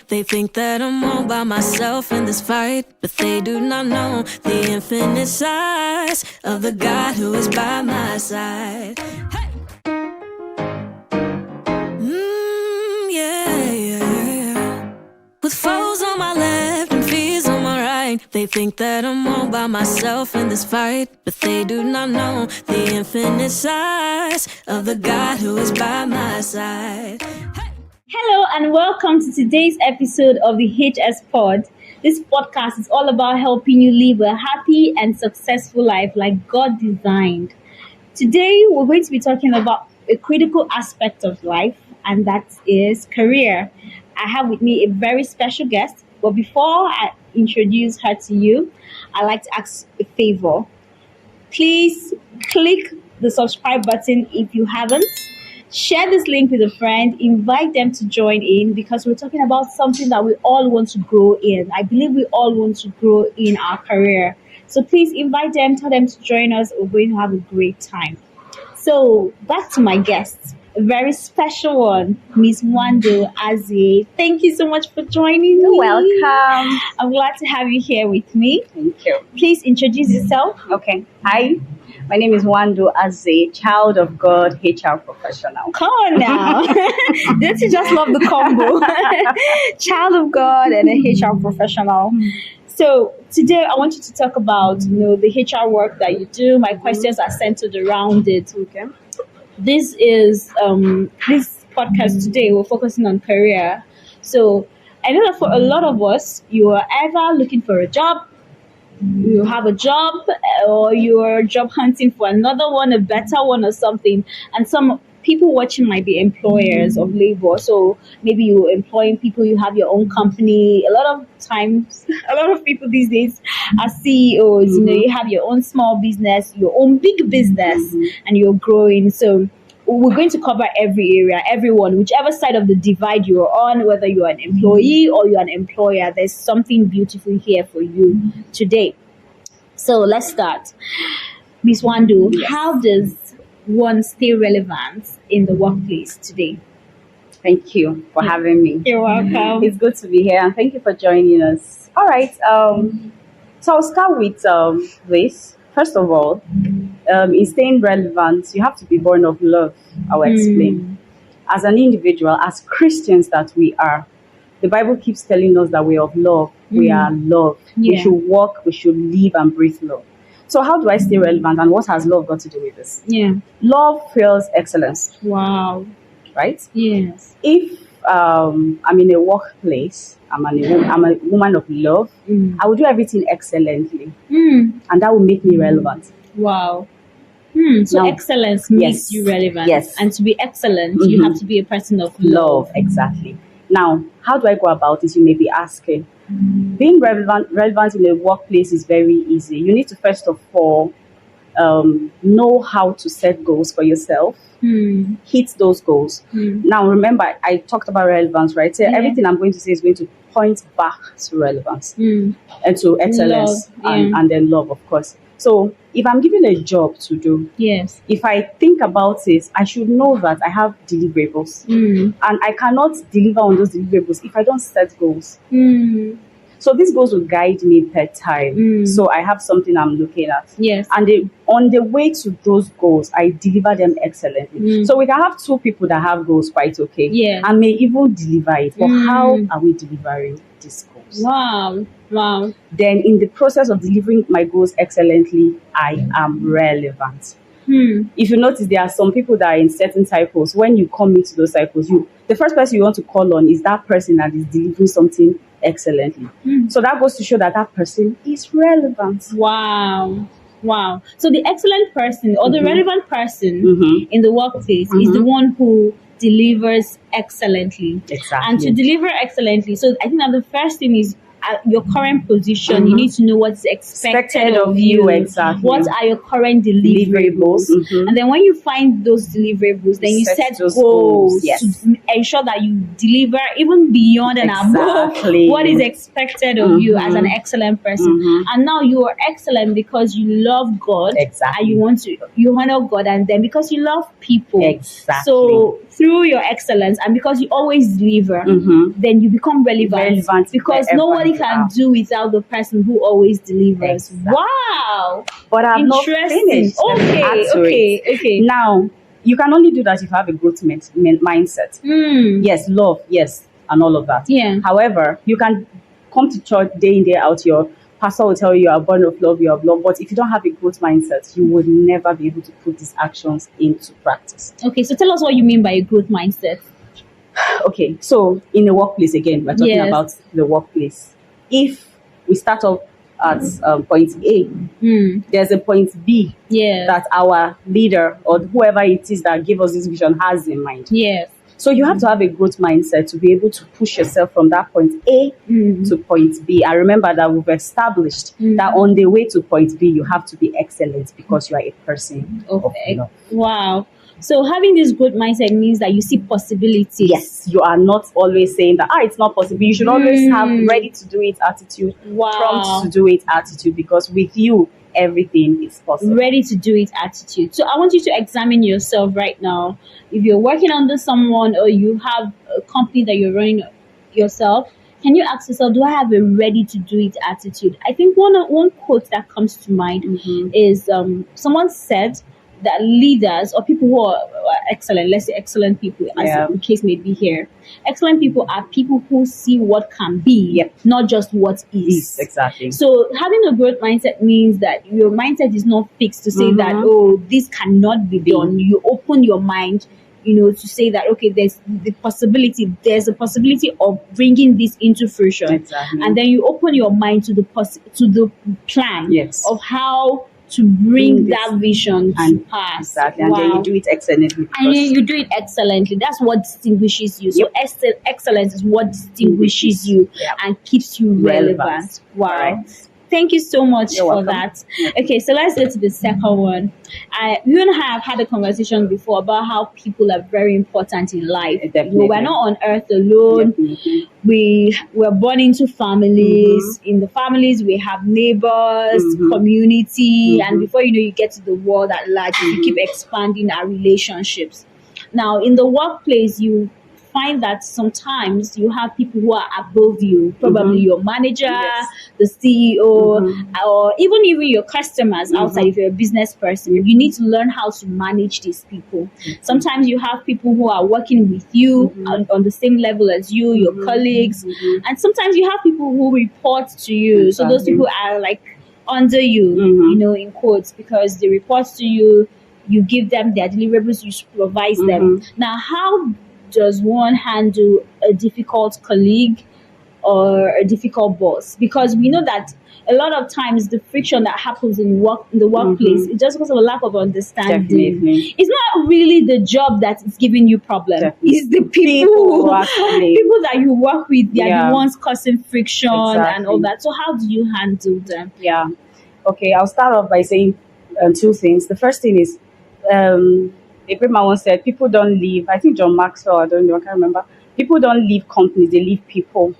They think that I'm all by myself in this fight, but they do not know the infinite size of the God who is by my side. Hey! Yeah. With foes on my left and fears on my right, they think that I'm all by myself in this fight, but they do not know the infinite size of the God who is by my side. Hey! Hello and welcome to today's episode of the HS Pod. This podcast is all about helping you live a happy and successful life like God designed. Today we're going to be talking about a critical aspect of life, and that is career. I have with me a very special guest, but before I introduce her to you, I'd like to ask a favor. Please click the subscribe button if you haven't. Share this link with a friend, invite them to join in, because we're talking about something that we all want to grow in. I believe we all want to grow in our career. So please invite them, tell them to join us. We're going to have a great time. So back to my guest, a very special one, Miss Nwando Azie. Thank you so much for joining me. You're welcome. I'm glad to have you here with me. Thank you. Please introduce yourself. Okay. Hi. My name is Nwando Azie, child of God, HR professional. Come on now. Don't you just love the combo? Child of God and a HR professional. So today I want you to talk about, the HR work that you do. My questions are centered around it. Okay. This is this podcast today. We're focusing on career. So I know that for a lot of us, you are either looking for a job, you have a job, or you're job hunting for another one, a better one or something. And some people watching might be employers of labor. So maybe you're employing people, you have your own company. A lot of times, a lot of people these days are CEOs. You have your own small business, your own big business, and you're growing. So we're going to cover every area, everyone, whichever side of the divide you're on, whether you're an employee or you're an employer, there's something beautiful here for you today. So let's start. Miss Nwando, how does one stay relevant in the workplace today? Thank you for having me. You're welcome. It's good to be here, and thank you for joining us. All right. So I'll start with this. First of all, in staying relevant, you have to be born of love. I'll explain. As an individual, as Christians that we are, the Bible keeps telling us that we are of love. We are love. Yeah. We should walk, we should live and breathe love. So how do I stay relevant, and what has love got to do with this? Yeah. Love fuels excellence, Wow. right? Yes. If I'm in a workplace, I'm a woman of love, I will do everything excellently, and that will make me relevant. Wow. So Now, excellence makes yes, you relevant. yes. And to be excellent, you have to be a person of love. Exactly. Now, how do I go about this? You may be asking. Being relevant in a workplace is very easy. You need to first of all know how to set goals for yourself, hit those goals. Now, remember, I talked about relevance, right? So everything I'm going to say is going to point back to relevance and to excellence Love, and then love, of course. So if I'm given a job to do, Yes. if I think about it, I should know that I have deliverables. And I cannot deliver on those deliverables if I don't set goals. So these goals will guide me per time. So I have something I'm looking at. Yes. And on the way to those goals, I deliver them excellently. So we can have two people that have goals quite okay. Yeah. And may even deliver it. But how are we delivering these goals? Wow. Then in the process of delivering my goals excellently, I am relevant. If you notice, there are some people that are in certain cycles. When you come into those cycles, the first person you want to call on is that person that is delivering something excellently. So that goes to show that that person is relevant. Wow. So the excellent person or the relevant person in the workplace is the one who delivers excellently. Exactly. And to deliver excellently, so I think that the first thing is your current position, you need to know what's expected of you. Exactly. What are your current deliverables? And then when you find those deliverables, then you set goals yes, to ensure that you deliver even beyond and above what is expected of you as an excellent person. And now you are excellent because you love God, and you honor God, and then because you love people. So through your excellence and because you always deliver, then you become relevant because nobody can do without the person who always delivers. Wow. But I'm not finished. Okay. Now, you can only do that if you have a growth mindset. Yes, love, yes, and all of that. Yeah. However, you can come to church day in, day out. Your pastor will tell you you are born of love, you are love. But if you don't have a growth mindset, you would never be able to put these actions into practice. Okay, so tell us what you mean by a growth mindset. Okay, so in the workplace, again, we're talking about the workplace. If we start off at point A, there's a point B that our leader or whoever it is that gave us this vision has in mind. Yes. So you have to have a growth mindset to be able to push yourself from that point A to point B. And remember that we've established that on the way to point B, you have to be excellent because you are a person of love. Wow. So having this growth mindset means that you see possibilities. Yes, you are not always saying that it's not possible. You should always have ready to do it attitude, prompt to do it attitude, because with you everything is possible. Ready to do it attitude. So I want you to examine yourself right now. If you're working under someone or you have a company that you're running yourself, can you ask yourself, do I have a ready to do it attitude? I think one quote that comes to mind is someone said that leaders or people who are excellent, let's say excellent people, as the case may be here, excellent people are people who see what can be, not just what is. Exactly. So having a growth mindset means that your mindset is not fixed to say that, this cannot be done. You open your mind, to say that, okay, there's a possibility of bringing this into fruition. And then you open your mind to the plan of how to bring that vision to pass. Exactly. And then you do it excellently. And then you do it excellently. That's what distinguishes you. So excellence is what distinguishes you and keeps you relevant. Wow. Right. Thank you so much You're for welcome. that. Okay, so let's go to the second one. You and I have had a conversation before about how people are very important in life. Definitely. We're not on earth alone. We were born into families. In the families, we have neighbors, community, and before you know, you get to the world at large. You keep expanding our relationships. Now, in the workplace, you find that sometimes you have people who are above you, probably your manager, the CEO, or even your customers outside. If you're a business person, you need to learn how to manage these people. Sometimes you have people who are working with you on the same level as you, your colleagues, and sometimes you have people who report to you. So those people are like under you, in quotes, because they report to you, you give them their deliverables, you supervise them. Now, how does one handle a difficult colleague or a difficult boss? Because we know that a lot of times the friction that happens in the workplace is just because of a lack of understanding. Definitely. It's not really the job that is giving you problem. It's the people that you work with. They are the ones causing friction and all that. So how do you handle them? Yeah. Okay, I'll start off by saying two things. The first thing is, a great man once said, people don't leave. I think John Maxwell, I don't know, I can't remember. People don't leave companies, they leave people.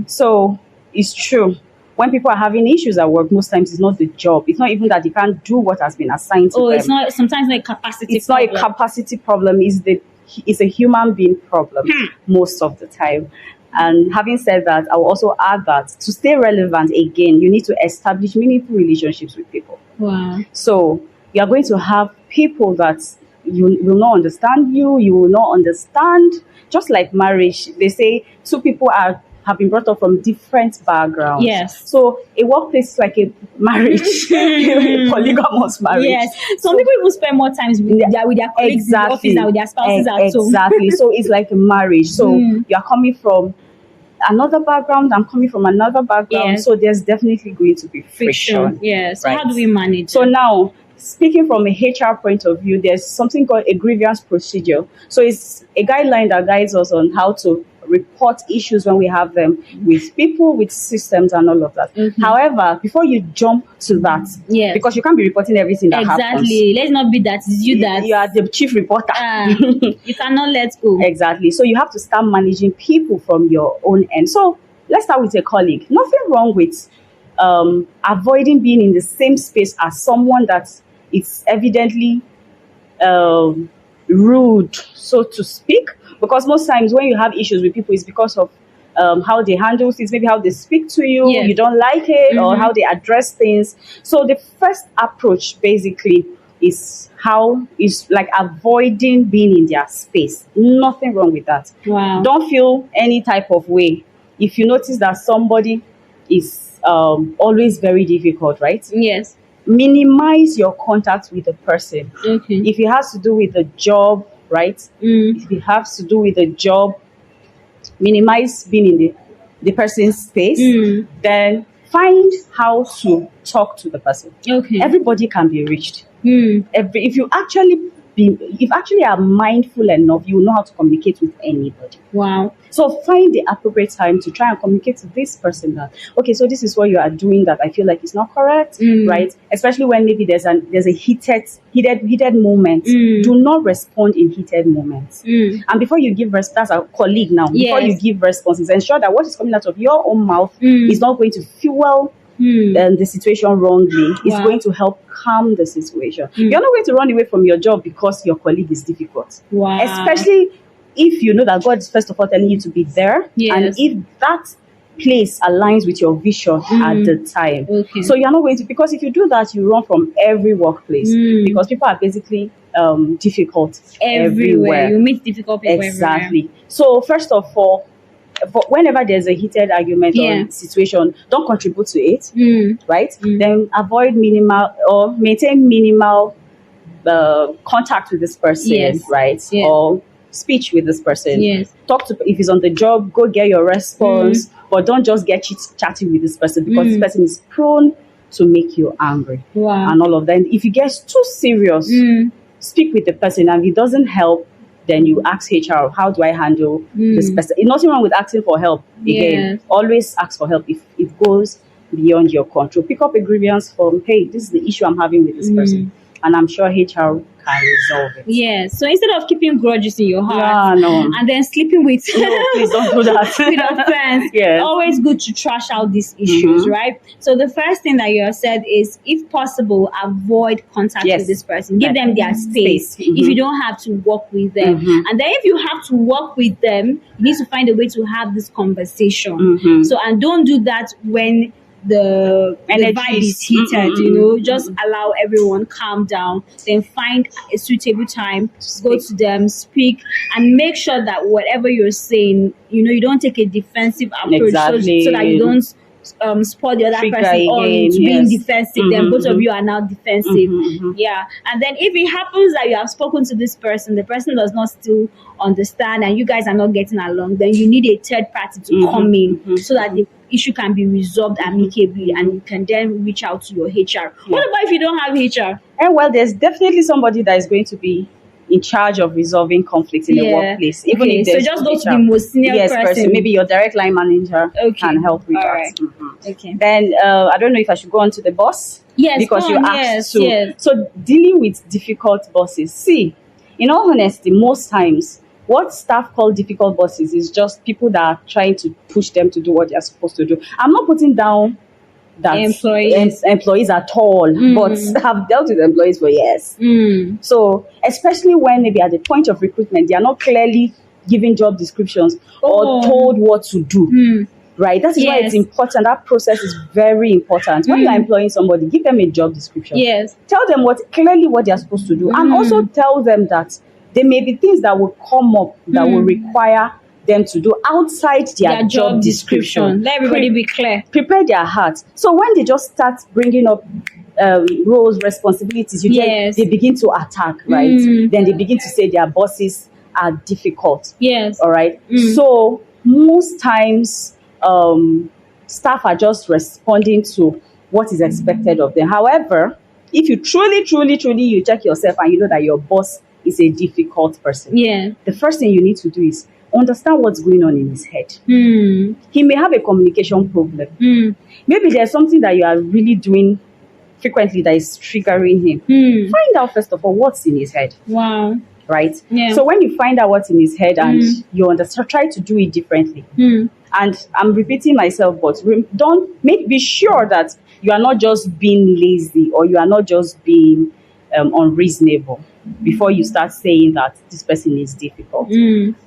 So it's true. When people are having issues at work, most times it's not the job. It's not even that they can't do what has been assigned to them. It's not. Sometimes not a capacity. It's not a capacity problem. It's a human being problem most of the time. And having said that, I will also add that to stay relevant again, you need to establish meaningful relationships with people. Wow. So you are going to have people that you will not understand you will not understand. Just like marriage, they say two people have been brought up from different backgrounds. Yes. So a workplace is like a marriage, a polygamous marriage. Yes. Some people even spend more time with their colleagues in the office than with their spouses at home. Exactly. So it's like a marriage. So you are coming from another background, I'm coming from another background. So there's definitely going to be friction. Yes. Right? How do we manage So now, speaking from a HR point of view, there's something called a grievance procedure. So it's a guideline that guides us on how to report issues when we have them with people, with systems, and all of that. However, before you jump to that, Yes. because you can't be reporting everything that happens. Exactly. Let's not be that. It's you that. You are the chief reporter. You cannot let go. Exactly. So you have to start managing people from your own end. So let's start with a colleague. Nothing wrong with avoiding being in the same space as someone that is evidently rude, so to speak. Because most times when you have issues with people, it's because of how they handle things, maybe how they speak to you, Yes. you don't like it, or how they address things. So the first approach basically is like avoiding being in their space. Nothing wrong with that. Wow. Don't feel any type of way if you notice that somebody is always very difficult, right? Yes. Minimize your contact with the person. Okay. If it has to do with the job, right? If it has to do with the job, minimize being in the person's space. Then find how to talk to the person. Okay. Everybody can be reached. If you actually are mindful enough, you will know how to communicate with anybody. Wow. So find the appropriate time to try and communicate to this person that, okay, so this is what you are doing that I feel like is not correct, right? Especially when maybe there's a heated moment. Do not respond in heated moments. And before you give response, that's a colleague now. Before you give responses, ensure that what is coming out of your own mouth is not going to fuel the situation wrongly. It's going to help calm the situation. You're not going to run away from your job because your colleague is difficult. Wow. Especially if you know that God is first of all telling you to be there, and if that place aligns with your vision at the time. Okay. So you're not going to, because if you do that, you run from every workplace because people are basically difficult everywhere. You meet difficult people Exactly. So first of all, whenever there's a heated argument or situation, don't contribute to it, right? Then avoid maintain minimal contact with this person, right? Or speech with this person. Talk to, if he's on the job, go get your response, but don't just get chatting with this person because this person is prone to make you angry. Wow. And all of that. And if it gets too serious, speak with the person, and if it doesn't help, then you ask HR, how do I handle this person? Nothing wrong with asking for help. Again, always ask for help if it goes beyond your control. Pick up a grievance form. Hey, this is the issue I'm having with this person, and I'm sure HR can resolve it. Yes. So instead of keeping grudges in your heart and then sleeping with no, please don't do that. with our friends, always good to trash out these issues, right? So the first thing that you have said is, if possible, avoid contact with this person. Give them their space. If you don't have to work with them, and then if you have to work with them, you need to find a way to have this conversation. So, and don't do that when the vibe is heated, just allow everyone calm down, then find a suitable time, go to them, speak, and make sure that whatever you're saying, you don't take a defensive approach so that you don't spoil the other person on being defensive. Then both of you are now defensive. And then if it happens that you have spoken to this person, the person does not still understand and you guys are not getting along, then you need a third party to come in so that the issue can be resolved amicably and you can then reach out to your HR. What about if you don't have HR? Well, there's definitely somebody that is going to be in charge of resolving conflicts in the workplace. Even if so just go to the most senior person. Maybe your direct line manager can help with that. Okay. Then I don't know if I should go on to the boss. Yes, because you asked to. So dealing with difficult bosses. See, in all honesty, most times what staff call difficult bosses is just people that are trying to push them to do what they're supposed to do. I'm not putting down that employees at all, but have dealt with employees for years. So especially when maybe at the point of recruitment, they are not clearly given job descriptions or told what to do. Right? That is why it's important. That process is very important. When you're employing somebody, give them a job description. Tell them clearly what they're supposed to do, and also tell them that there may be things that will come up that will require them to do outside their job description. Let everybody be clear. Prepare their hearts. So when they just start bringing up roles, responsibilities, they begin to attack, right? Then they begin to say their bosses are difficult. Yes. All right. So most times, staff are just responding to what is expected of them. However, if you truly you check yourself and you know that your boss is a difficult person, the first thing you need to do is understand what's going on in his head. Hmm. He may have a communication problem. Hmm. Maybe there's something that you are really doing frequently that is triggering him. Find out first of all what's in his head, Wow. right? Yeah. So when you find out what's in his head and you understand, try to do it differently. And I'm repeating myself, but be sure that you are not just being lazy or you are not just being unreasonable before you start saying that this person is difficult.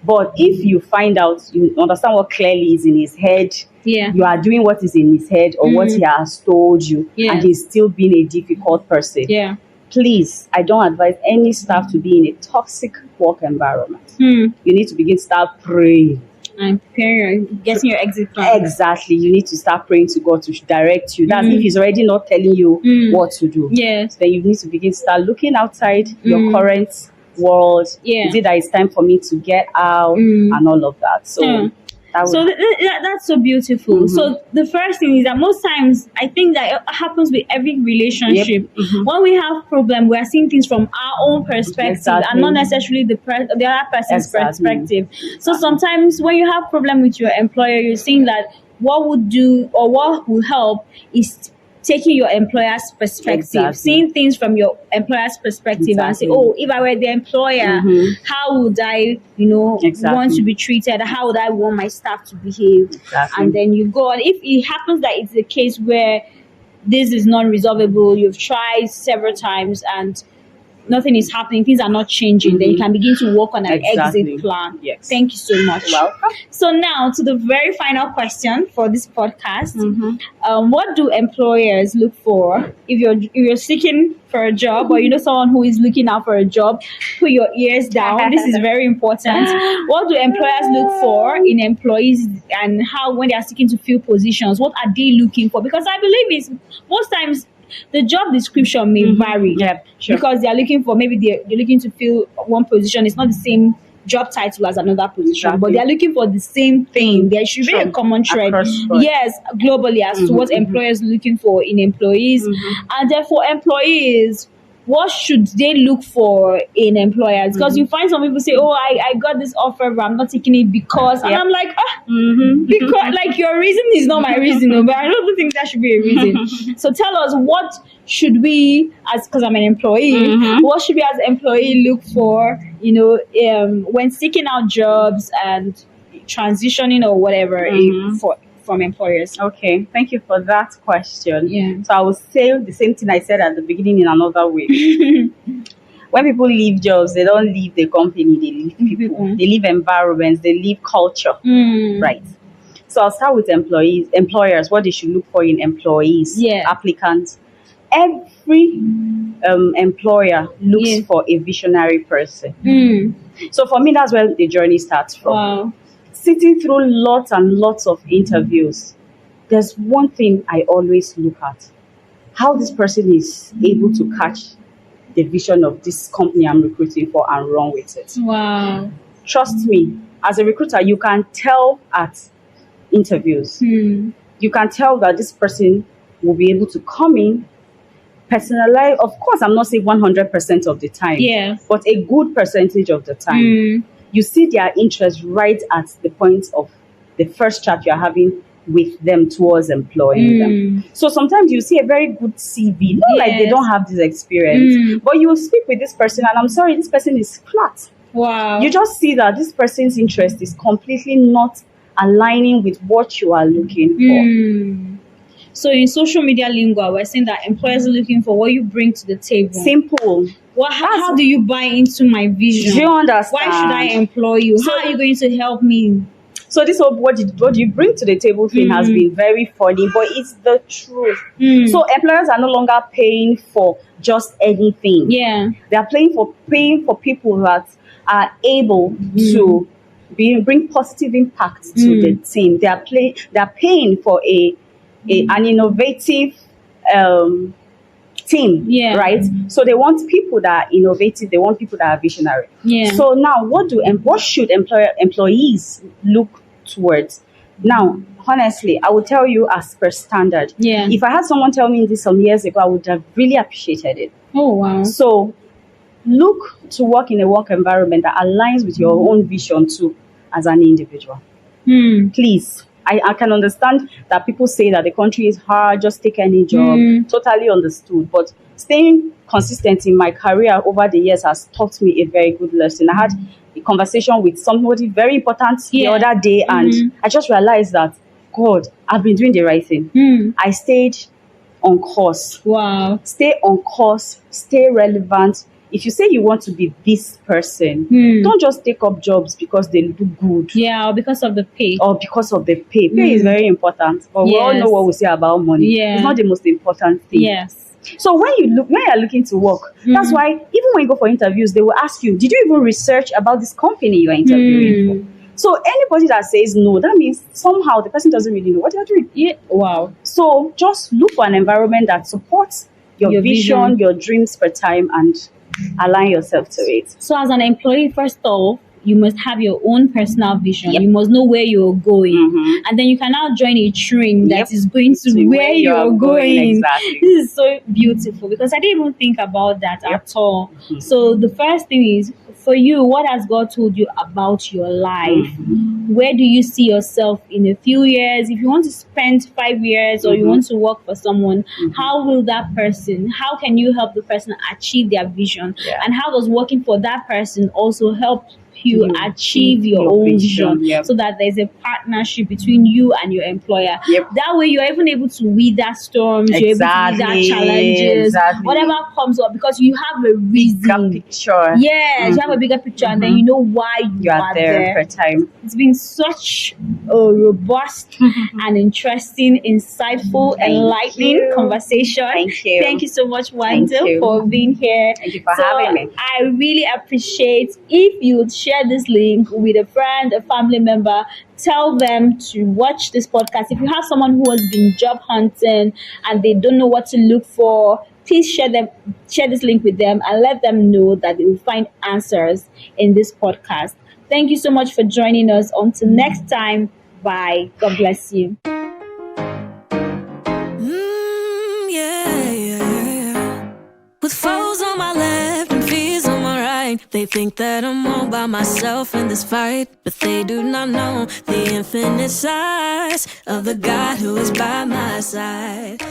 But if you find out, you understand what clearly is in his head, Yeah. you are doing what is in his head or what he has told you, Yeah. and he's still being a difficult person. Yeah. Please, I don't advise any staff to be in a toxic work environment. Hmm. You need to begin to start praying. And getting your exit plan. Exactly. You need to start praying to God to direct you. That's if he's already not telling you what to do. Yes. Then you need to begin to start looking outside your current world. Yeah. Is it that it's time for me to get out and all of that? So that So would, that's so beautiful. So the first thing is that most times I think that it happens with every relationship. When we have problem, we are seeing things from our own perspective and not necessarily the other person's perspective. So sometimes when you have problem with your employer, you're seeing that what would do or what will help is taking your employer's perspective, seeing things from your employer's perspective and say, oh, if I were the employer, how would I, want to be treated? How would I want my staff to behave? And then you go on. If it happens that it's a case where this is non-resolvable, you've tried several times and nothing is happening, things are not changing, then you can begin to work on an exit plan. Yes. Thank you so much. Welcome. So now to the very final question for this podcast. What do employers look for if you're seeking for a job or you know someone who is looking out for a job? Put your ears down. This is very important. What do employers look for in employees and how when they are seeking to fill positions? What are they looking for? Because I believe it's most times the job description may vary because they are looking for maybe they're looking to fill one position. It's not the same job title as another position, but they are looking for the same thing. There should be a common thread, yes, globally as to what employers are looking for in employees. And therefore employees, what should they look for in employers? Because you find some people say, oh, I got this offer, but I'm not taking it because, and I'm like, because like your reason is not my reason, but I don't think that should be a reason. So tell us, what should we, as because I'm an employee, what should we as employee look for, when seeking out jobs and transitioning or whatever from employers? Okay, thank you for that question. Yeah. So I will say the same thing I said at the beginning in another way. When people leave jobs, they don't leave the company, they leave people. They leave environments, they leave culture. Right. So I'll start with employers, what they should look for in employees, applicants. Every employer looks for a visionary person. So for me, that's where the journey starts from. Wow. Sitting through lots and lots of interviews, there's one thing I always look at: how this person is able to catch the vision of this company I'm recruiting for and run with it. Wow. Trust me, as a recruiter, you can tell at interviews. You can tell that this person will be able to come in, personalize. Of course, I'm not saying 100% of the time, but a good percentage of the time. You see their interest right at the point of the first chat you're having with them towards employing them. So sometimes you see a very good CV, not like they don't have this experience, but you speak with this person and I'm sorry, this person is flat. Wow. You just see that this person's interest is completely not aligning with what you are looking for. So in social media lingo, we're saying that employers are looking for what you bring to the table. Simple. How do you buy into my vision? Do you understand? Why should I employ you? How are you going to help me? So this whole what you bring to the table thing has been very funny, but it's the truth. So employers are no longer paying for just anything. They are paying for people that are able to bring positive impact to the team. They are paying for an innovative team, right? So they want people that are innovative. They want people that are visionary. So now, what should employees look towards? Now, honestly, I will tell you as per standard. If I had someone tell me this some years ago, I would have really appreciated it. Oh wow! So look to work in a work environment that aligns with your own vision too, as an individual. Please. I can understand that people say that the country is hard, just take any job. Totally understood. But staying consistent in my career over the years has taught me a very good lesson. I had a conversation with somebody very important the other day, and I just realized that, God, I've been doing the right thing. I stayed on course. Wow. Stay on course, stay relevant. If you say you want to be this person, don't just take up jobs because they look good. Yeah, or because of the pay. Or because of the pay. Pay is very important. But we all know what we say about money. Yeah. It's not the most important thing. Yes. So when you're looking to work, that's why even when you go for interviews, they will ask you, did you even research about this company you are interviewing for? So anybody that says no, that means somehow the person doesn't really know what they're doing. Yeah. Wow. So just look for an environment that supports your vision, your dreams per time, and align yourself to it. So as an employee, first off, you must have your own personal vision. You must know where you're going. And then you can now join a train that is going to where you're going. Exactly. This is so beautiful because I didn't even think about that at all. So the first thing is, for you, what has God told you about your life? Where do you see yourself in a few years? If you want to spend 5 years or you want to work for someone, how will that person, how can you help the person achieve their vision? And how does working for that person also help you achieve your own vision, so that there's a partnership between you and your employer. That way you're even able to weather storms, you're able to weather challenges, whatever comes up, because you have a reason. Bigger picture. Yes, you have a bigger picture, and then you know why you are there. Per time. It's been such a robust and interesting, insightful, enlightening conversation. Thank you. Thank you so much, Wynton, for being here. Thank you for having me. I really appreciate if you would share this link with a friend, a family member. Tell them to watch this podcast. If you have someone who has been job hunting and they don't know what to look for, please share this link with them and let them know that they will find answers in this podcast. Thank you so much for joining us. Until next time, bye. God bless you. With foes on my left and fears on my right, they think that I'm all by myself in this fight, but they do not know the infinite size of the God who is by my side.